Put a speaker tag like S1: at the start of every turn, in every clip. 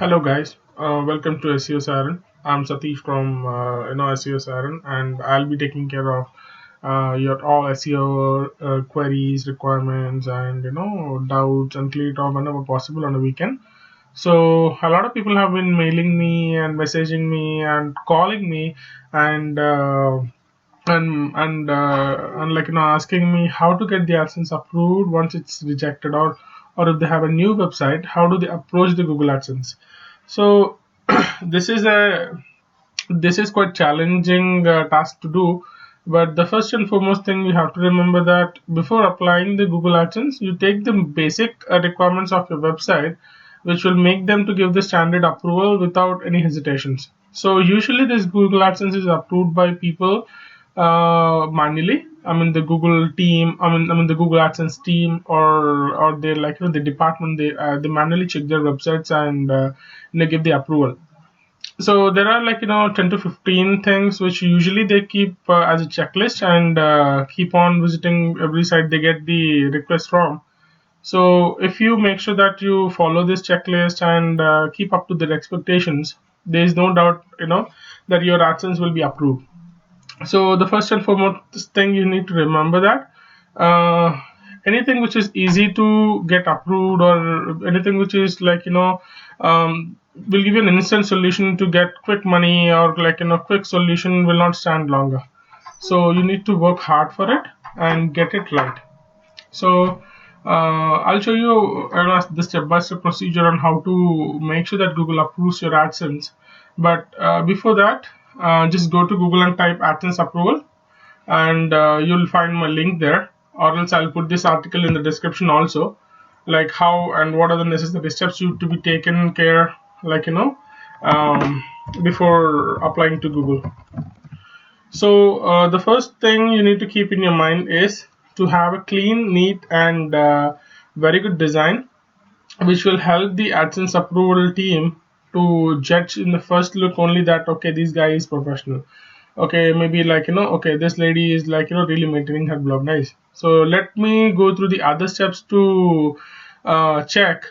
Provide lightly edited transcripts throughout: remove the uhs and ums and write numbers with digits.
S1: Hello guys, welcome to SEO Saran. I'm Satish from SEO Saran, and I'll be taking care of your all SEO queries, requirements, and doubts and clear it off whenever possible on the weekend. So a lot of people have been mailing me and messaging me and calling me and asking me how to get the AdSense approved once it's rejected, or if they have a new website, how do they approach the Google AdSense. So this is a this is quite challenging task to do, but the first and foremost thing you have to remember that before applying the Google AdSense, you take the basic requirements of your website, which will make them to give the standard approval without any hesitations. So usually this Google AdSense is approved by people manually. I mean the Google team. I mean the Google AdSense team, or they the department. They manually check their websites and give the approval. So there are 10 to 15 things which usually they keep as a checklist and keep on visiting every site they get the request from. So if you make sure that you follow this checklist and keep up to their expectations, there is no doubt that your AdSense will be approved. So the first and foremost thing you need to remember that anything which is easy to get approved, or anything which is will give you an instant solution to get quick money, or quick solution will not stand longer. So you need to work hard for it and get it right. So I'll show you the step-by-step procedure on how to make sure that Google approves your AdSense. But before that, just go to Google and type AdSense approval, and you'll find my link there. Or else I'll put this article in the description also, like how and what are the necessary steps to be taken care, before applying to Google. So the first thing you need to keep in your mind is to have a clean, neat, and very good design, which will help the AdSense approval team to judge in the first look only that okay, this guy is professional. Okay, maybe okay, this lady is really maintaining her blog nice. So let me go through the other steps to check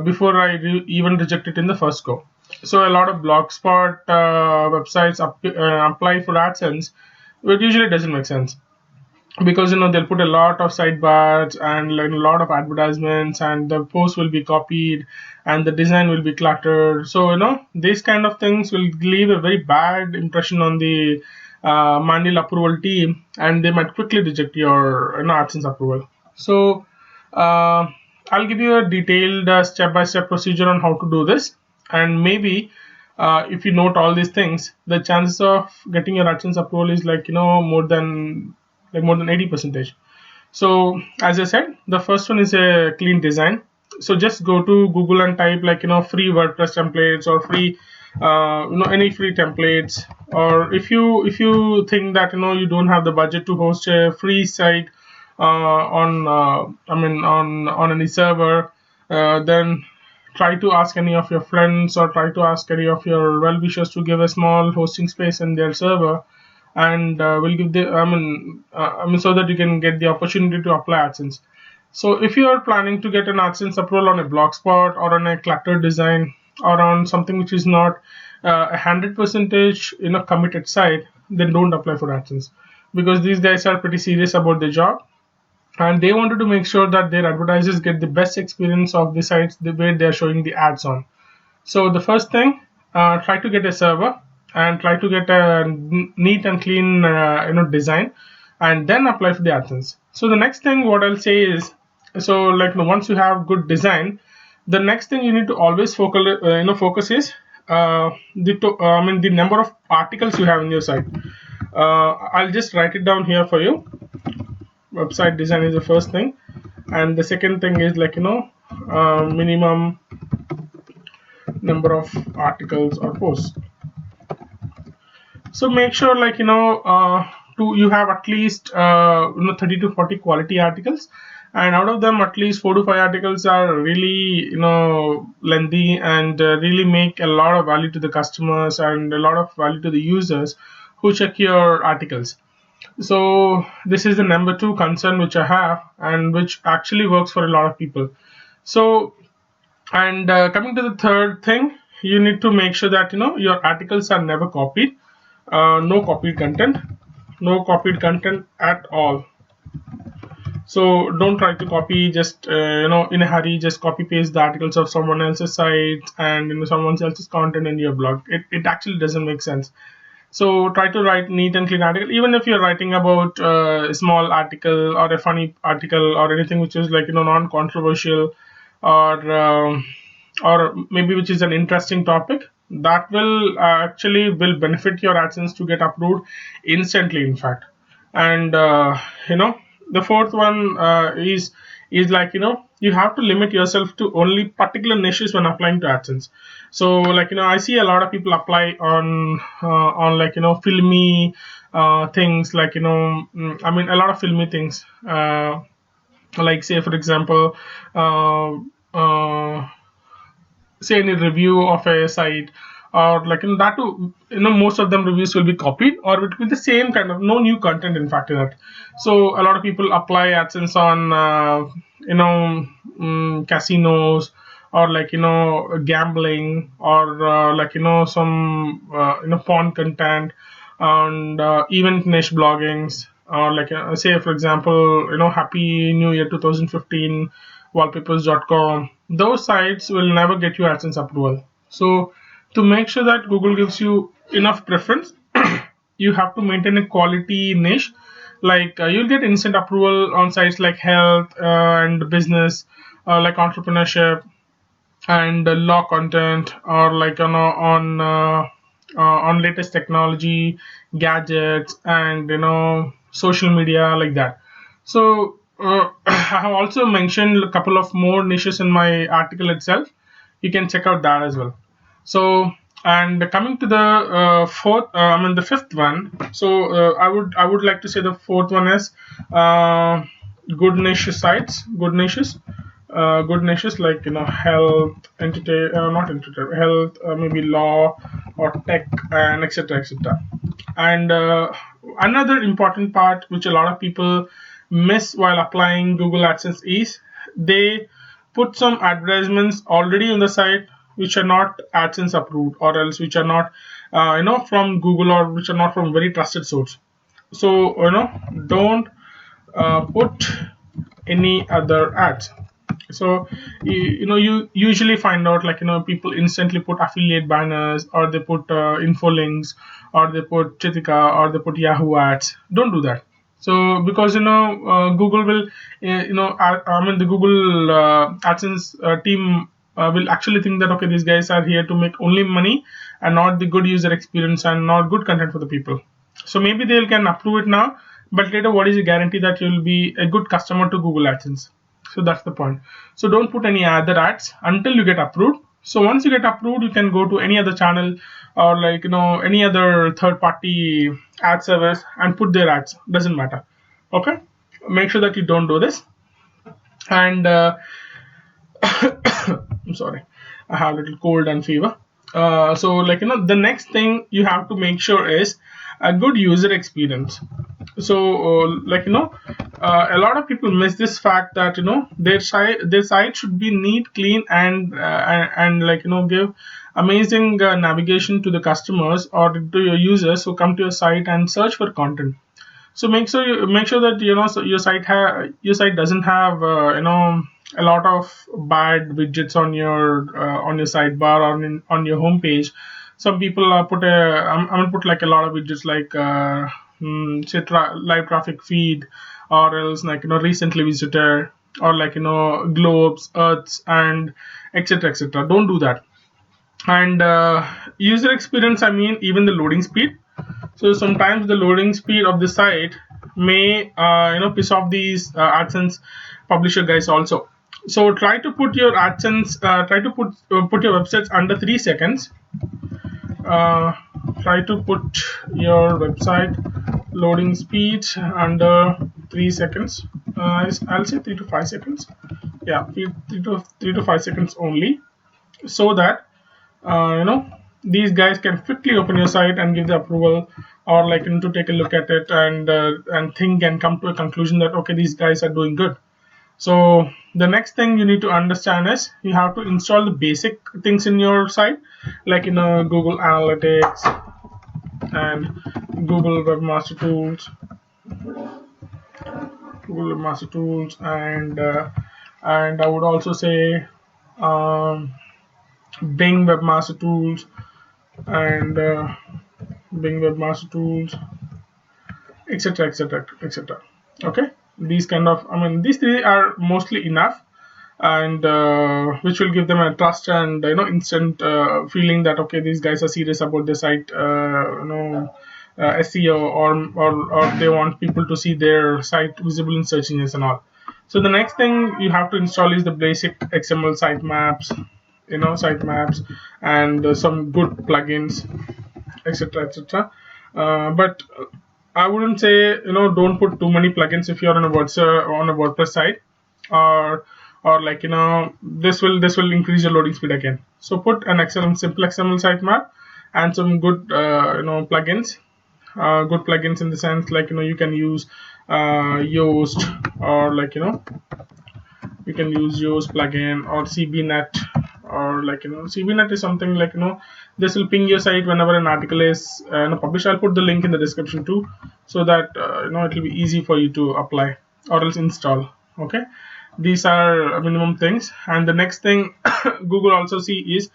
S1: before I even reject it in the first go. So a lot of blogspot websites apply for AdSense, but usually doesn't make sense, because they'll put a lot of sidebars and a lot of advertisements, and the post will be copied and the design will be cluttered. So these kind of things will leave a very bad impression on the manual approval team, and they might quickly reject your AdSense approval. So I'll give you a detailed step-by-step procedure on how to do this, and maybe if you note all these things, the chances of getting your AdSense approval is more than 80%. So as I said, the first one is a clean design. So just go to Google and type free WordPress templates, or free any free templates. Or if you think that you don't have the budget to host a free site on any server, then try to ask any of your friends, or try to ask any of your well-wishers to give a small hosting space in their server, and will give the so that you can get the opportunity to apply AdSense. So if you are planning to get an AdSense approval on a blogspot, or on a cluttered design, or on something which is not 100% committed site, then don't apply for AdSense, because these guys are pretty serious about their job, and they wanted to make sure that their advertisers get the best experience of the sites where they are showing the ads on. So the first thing, try to get a server and try to get a neat and clean design, and then apply for the AdSense. So the next thing what I'll say is, so once you have good design, the next thing you need to always focus is the number of articles you have in your site. I'll just write it down here for you. Website design is the first thing, and the second thing is minimum number of articles or posts. So make sure you have at least 30 to 40 quality articles, and out of them at least 4 to 5 articles are really lengthy, and really make a lot of value to the customers and a lot of value to the users who check your articles. So this is the number 2 concern which I have, and which actually works for a lot of people. So, and coming to the third thing, you need to make sure that your articles are never copied. No copied content, no copied content at all. So don't try to copy just in a hurry, just copy paste the articles of someone else's site and someone else's content in your blog. It actually doesn't make sense. So try to write neat and clean article, even if you're writing about a small article or a funny article or anything which is like non-controversial, or or maybe which is an interesting topic that will actually will benefit your AdSense to get approved instantly, in fact. And you know the fourth one is like you have to limit yourself to only particular niches when applying to AdSense. So like I see a lot of people apply on like filmy things, like I mean a lot of filmy things, like say for example, say any review of a site, or like that too, most of them reviews will be copied, or it will be the same kind of no new content in fact in it. So a lot of people apply AdSense on casinos, or like gambling, or like some porn content, and event niche bloggings, or like say for example happy new year 2015 wallpapers.com. Those sites will never get you AdSense approval. So to make sure that Google gives you enough preference, you have to maintain a quality niche. Like you'll get instant approval on sites like health and business, like entrepreneurship and law content, or like on latest technology, gadgets, and social media, like that. So I have also mentioned a couple of more niches in my article itself. You can check out that as well. So, and coming to the the fifth one. So I would like to say the fourth one is good niche sites, good niches like health, not entertainment, health, maybe law or tech, and etc etc. And another important part which a lot of people miss while applying Google AdSense is they put some advertisements already on the site which are not AdSense approved, or else which are not from Google, or which are not from very trusted source. So don't put any other ads. So you usually find out like people instantly put affiliate banners, or they put info links, or they put Chitika, or they put Yahoo ads. Don't do that. So because Google will I mean the Google AdSense team will actually think that okay, these guys are here to make only money and not the good user experience and not good content for the people. So maybe they can approve it now, but later what is the guarantee that you will be a good customer to Google AdSense? So that's the point. So don't put any other ads until you get approved. So once you get approved, you can go to any other channel, or like any other third party ad service, and put their ads. Doesn't matter. Okay, make sure that you don't do this. And I'm sorry, I have a little cold and fever. So like the next thing you have to make sure is a good user experience. So a lot of people miss this fact that their site should be neat, clean, and like give amazing navigation to the customers or to your users who come to your site and search for content. So make sure that so your site doesn't have a lot of bad widgets on your sidebar or on your homepage. Some people put I'm gonna put like a lot of widgets like say live traffic feed, or else like recently visitor, or like globes, earths, and etc etc. Don't do that. And user experience, I mean even the loading speed. So sometimes the loading speed of the site may piss off these AdSense publisher guys also. So try to put your AdSense, try to put your websites under 3 seconds. Try to put your website loading speed under 3 seconds. I'll say 3 to 5 seconds. Yeah, 3 to 5 seconds only, so that these guys can quickly open your site and give the approval, or like to take a look at it and think and come to a conclusion that okay, these guys are doing good. So the next thing you need to understand is you have to install the basic things in your site, like Google Analytics and Google Webmaster Tools, and I would also say um, Bing Webmaster Tools and Bing Webmaster Tools, etc., etc., etc. Okay, these kind of, these three are mostly enough, and which will give them a trust and instant feeling that okay, these guys are serious about the site, SEO, or they want people to see their site visible in search engines and all. So the next thing you have to install is the basic XML sitemaps, and some good plugins, etc., etc. But I wouldn't say don't put too many plugins if you're on a WordPress site, or like this will increase your loading speed again. So put an simple XML sitemap and some good plugins. Good plugins in the sense like you can use Yoast, or like you can use Yoast plugin, or CBNet, or like CBNet is something like this will ping your site whenever an article is published. I'll put the link in the description too, so that it will be easy for you to apply or else install. Okay, these are minimum things. And the next thing Google also see is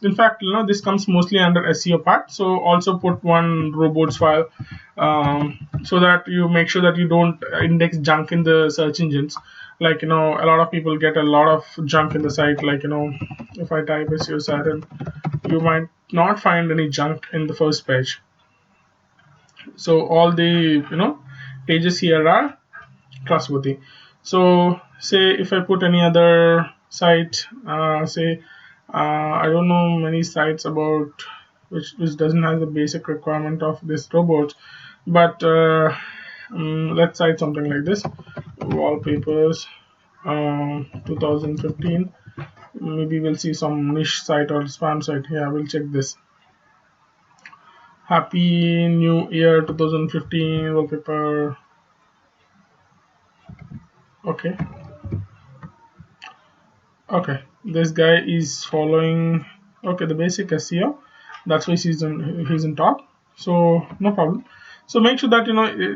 S1: in fact this comes mostly under SEO part, so also put one robots file, so that you make sure that you don't index junk in the search engines. Like a lot of people get a lot of junk in the site, like if I type SEO siren, you might not find any junk in the first page. So all the pages here are trustworthy. So say if I put any other site, say I don't know many sites about which doesn't have the basic requirement of this robot, but let's cite something like this: wallpapers 2015. Maybe we'll see some niche site or spam site. Yeah, we'll check this. Happy New Year 2015 wallpaper. Okay, this guy is following the basic SEO. That's why he's in top. So no problem. So make sure that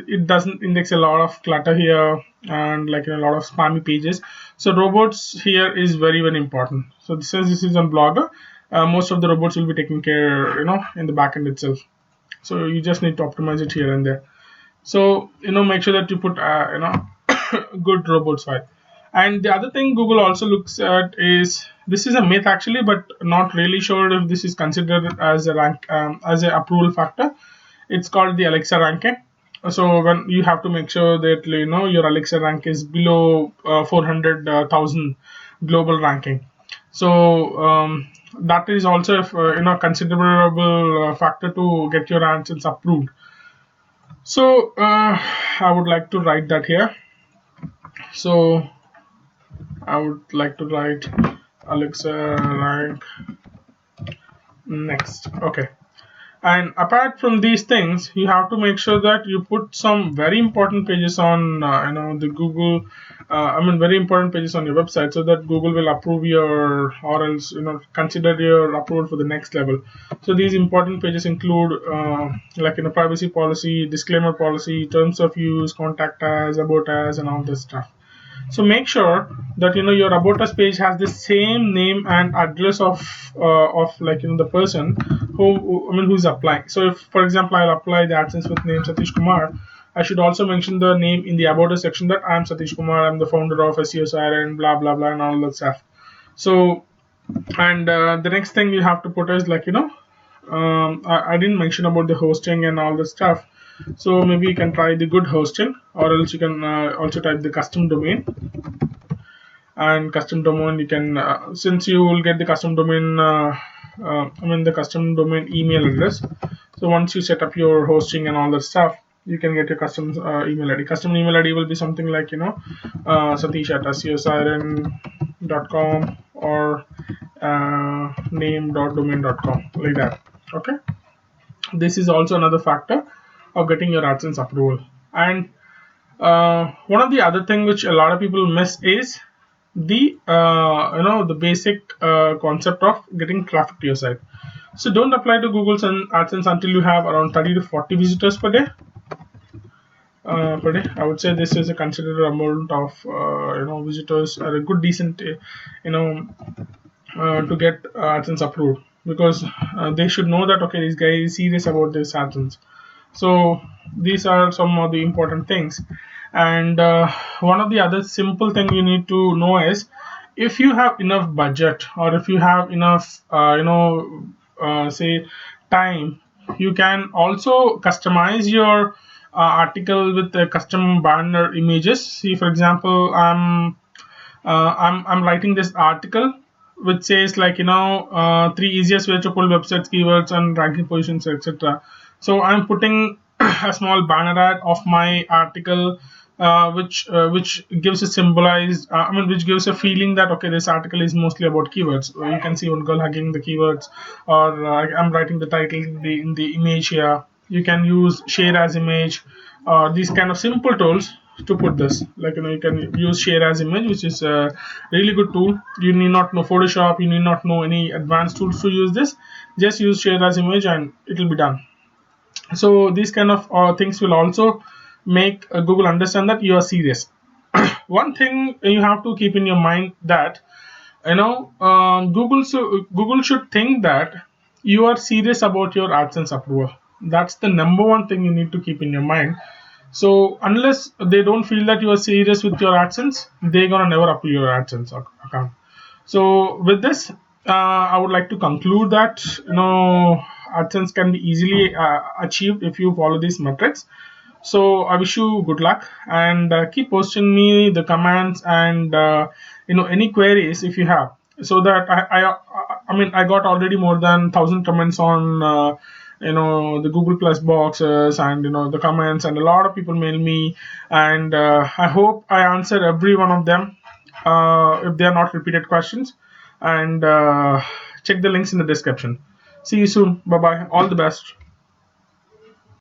S1: it doesn't index a lot of clutter here, and like a lot of spammy pages. So robots here is very, very important. So this is on Blogger. Most of the robots will be taken care in the backend itself. So you just need to optimize it here and there. So make sure that you put good robots file. And the other thing Google also looks at is, this is a myth actually, but not really sure if this is considered as a rank, as a approval factor. It's called the Alexa ranking. So when you have to make sure that your Alexa rank is below 400,000 global ranking. So that is also a considerable factor to get your Adsense approved. So I would like to write that here. So I would like to write Alexa rank next. Okay. And apart from these things, you have to make sure that you put some very important pages on the Google, very important pages on your website, so that Google will approve your, or else consider your approval for the next level. So these important pages include like privacy policy, disclaimer policy, terms of use, contact us, about us, and all this stuff. So make sure that your about us page has the same name and address of like the person who's applying. So if, for example, I'll apply the AdSense with name Satish Kumar, I should also mention the name in the about us section, that I'm Satish Kumar, I'm the founder of SEO Siren, blah blah blah, and all that stuff. So, and the next thing you have to put is like I didn't mention about the hosting and all the stuff. So maybe you can try the good hosting, or else you can also type the custom domain. And custom domain, you can since you will get the custom domain, the custom domain email address. So once you set up your hosting and all that stuff, you can get your custom email ID. Custom email ID will be something like satish@seosiren.com or name.domain.com, like that. Okay, this is also another factor of getting your AdSense approval. And One of the other thing which a lot of people miss is the the basic concept of getting traffic to your site. So don't apply to Google's and AdSense until you have around 30 to 40 visitors per day. I would say this is a considerable amount of visitors, or a good decent to get AdSense approved, because they should know that okay, this guy is serious about this AdSense. So these are some of the important things. And one of the other simple thing you need to know is, if you have enough budget, or if you have enough say time, you can also customize your article with the custom banner images. See, for example, I'm writing this article which says, like, 3 easiest ways to pull websites keywords and ranking positions, etc. So I'm putting a small banner ad of my article, which gives a symbolized, which gives a feeling that okay, this article is mostly about keywords. You can see one girl hugging the keywords, or I'm writing the title in the image here. You can use share as image, these kind of simple tools to put this. Like, you can use share as image, which is a really good tool. You need not know Photoshop, you need not know any advanced tools to use this. Just use share as image and it will be done. So these kind of things will also make Google understand that you are serious. One thing you have to keep in your mind, that Google should think that you are serious about your AdSense approval. That's the number one thing you need to keep in your mind. So unless they don't feel that you are serious with your AdSense, they're gonna never approve your AdSense account. So with this, I would like to conclude that AdSense can be easily achieved if you follow these metrics. So I wish you good luck, and keep posting me the comments and any queries if you have, so that I got already more than 1,000 comments on the Google Plus boxes, and the comments, and a lot of people mail me, and I hope I answer every one of them, if they are not repeated questions. And check the links in the description. See you soon. Bye bye. All the best.